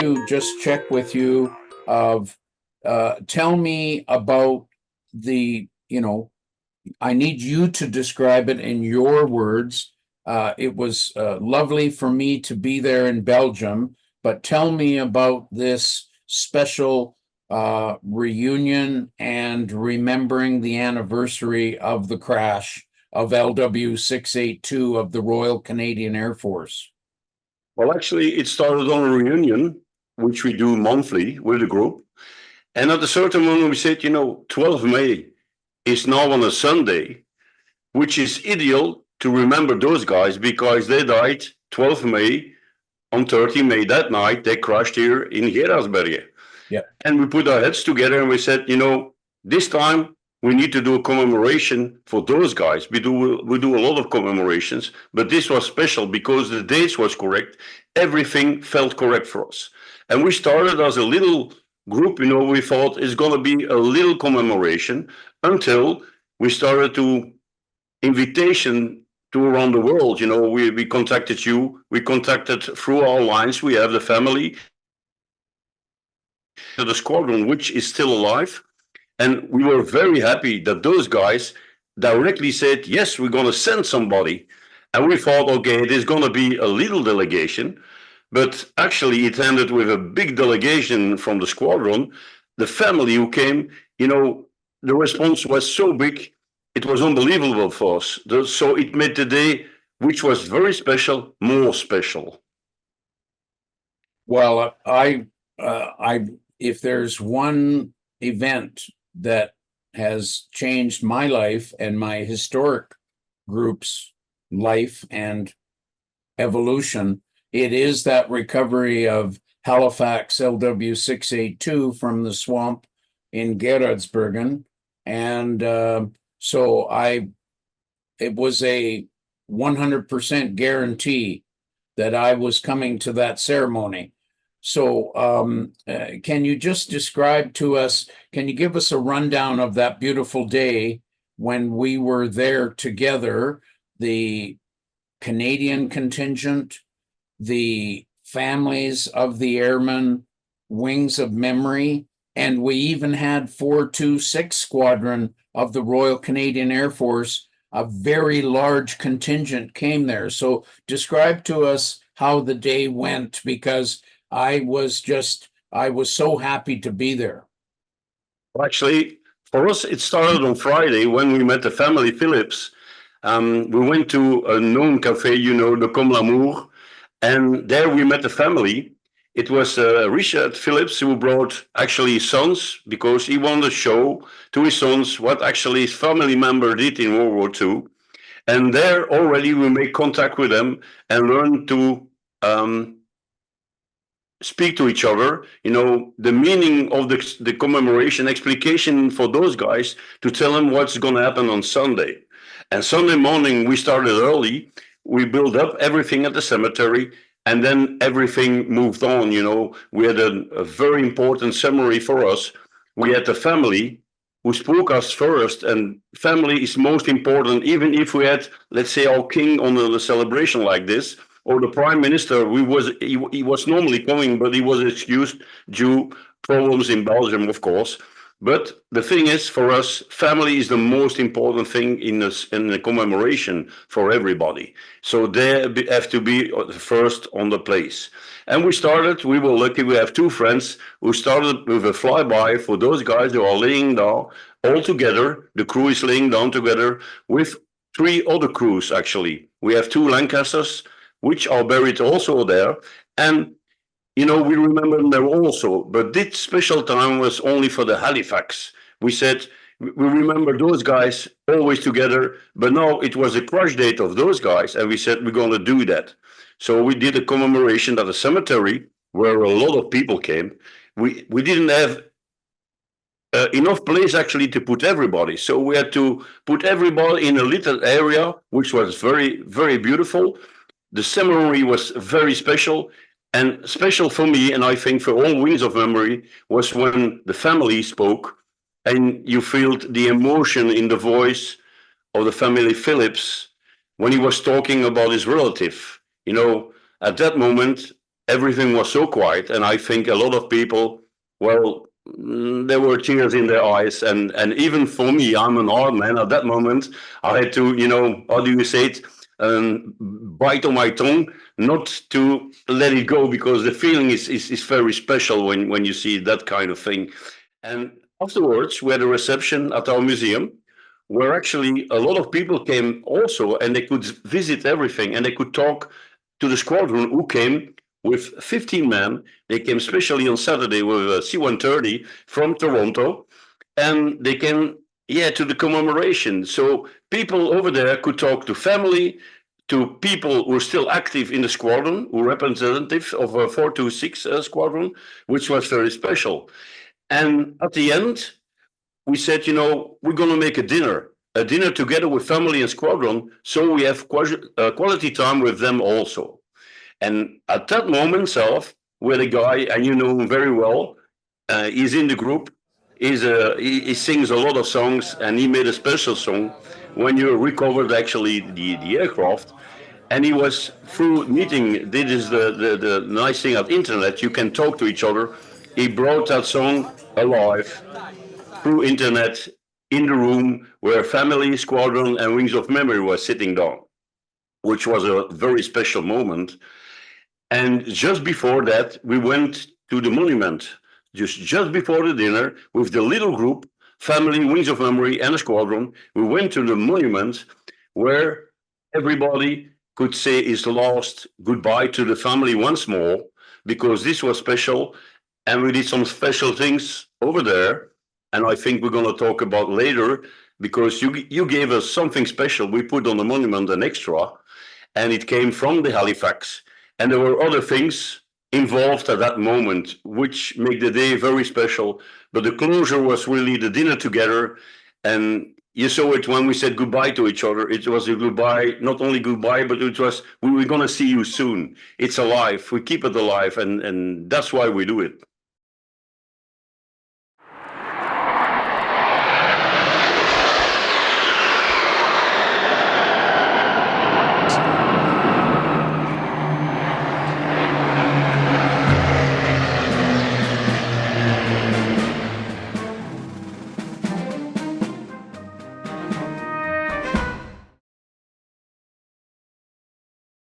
to just check with you of tell me about the, I need you to describe it in your words. It was lovely for me to be there in Belgium, but tell me about this special reunion and remembering the anniversary of the crash of LW 682 of the Royal Canadian Air Force. Well, actually, it started on a reunion, which we do monthly with the group. And at a certain moment, we said, 12 May is now on a Sunday, which is ideal to remember those guys because they died 12 May. On 30 May that night, they crashed here in Gerardsbergen. Yeah. And we put our heads together and we said, this time we need to do a commemoration for those guys. We do a lot of commemorations, but this was special because the dates was correct. Everything felt correct for us. And we started as a little group, we thought it's going to be a little commemoration until we started to invitation to around the world. We contacted you, we contacted through our lines, we have the family, the squadron, which is still alive. And we were very happy that those guys directly said, yes, we're going to send somebody. And we thought, okay, it is going to be a little delegation. But actually, it ended with a big delegation from the squadron. The family who came, the response was so big, it was unbelievable for us. So it made the day, which was very special, more special. Well, if there's one event that has changed my life and my historic group's life and evolution, it is that recovery of Halifax LW 682 from the swamp in Gerardsbergen. And it was a 100% guarantee that I was coming to that ceremony. So can you just describe to us, can you give us a rundown of that beautiful day when we were there together, the Canadian contingent, the families of the airmen, Wings of Memory, and we even had 426 Squadron of the Royal Canadian Air Force. A very large contingent came there. So describe to us how the day went, because I was so happy to be there. Actually, for us, it started on Friday when we met the family Phillips. We went to a known cafe, the Comme l'Amour, and there we met the family. It was Richard Phillips who brought actually his sons because he wanted to show to his sons what actually his family member did in World War II. And there already we made contact with them and learned to speak to each other, the meaning of the commemoration, explication for those guys to tell them what's going to happen on Sunday. And Sunday morning, we started early. We built up everything at the cemetery, and then everything moved on. We had a very important ceremony for us. We had the family who spoke us first, and family is most important. Even if we had, let's say, our king on a celebration like this, or the prime minister, he was normally coming, but he was excused due problems in Belgium, of course. But the thing is, for us, family is the most important thing in the commemoration for everybody. So they have to be first on the place. And we were lucky, we have two friends who started with a flyby for those guys who are laying down all together. The crew is laying down together with three other crews, actually. We have two Lancasters, which are buried also there. And, we remember them there also. But this special time was only for the Halifax. We said, we remember those guys always together, but now it was a crash date of those guys. And we said, we're going to do that. So we did a commemoration at a cemetery where a lot of people came. We didn't have enough place actually to put everybody. So we had to put everybody in a little area, which was very, very beautiful. The ceremony was very special, and special for me, and I think for all Wings of Memory, was when the family spoke and you felt the emotion in the voice of the family Phillips when he was talking about his relative. At that moment, everything was so quiet, and I think a lot of people, well, there were tears in their eyes, and even for me, I'm an art man. At that moment, I had to, how do you say it, bite on my tongue, not to let it go, because the feeling is very special when you see that kind of thing. And afterwards, we had a reception at our museum, where actually a lot of people came also, and they could visit everything, and they could talk to the squadron who came with 15 men. They came especially on Saturday with a C-130 from Toronto, and they came, to the commemoration. So people over there could talk to family, to people who are still active in the squadron, who representative of a 426 squadron, which was very special. And at the end, we said, we're going to make a dinner together with family and squadron, so we have quality time with them also. And at that moment self, with a guy, and you know him very well, he's in the group, he sings a lot of songs, and he made a special song when you recovered actually the aircraft. And he was through meeting, this is the nice thing at internet, you can talk to each other. He brought that song alive through internet in the room where family, squadron, and Wings of Memory were sitting down, which was a very special moment. And just before that, we went to the monument, just before the dinner, with the little group, family, Wings of Memory, and a squadron. We went to the monument where everybody could say his last goodbye to the family once more, because this was special. And we did some special things over there. And I think we're going to talk about later, because you gave us something special. We put on the monument an extra, and it came from the Halifax. And there were other things involved at that moment, which make the day very special. But the closure was really the dinner together. And you saw it when we said goodbye to each other. It was a goodbye, not only goodbye, but it was, we were going to see you soon. It's alive. We keep it alive. And that's why we do it.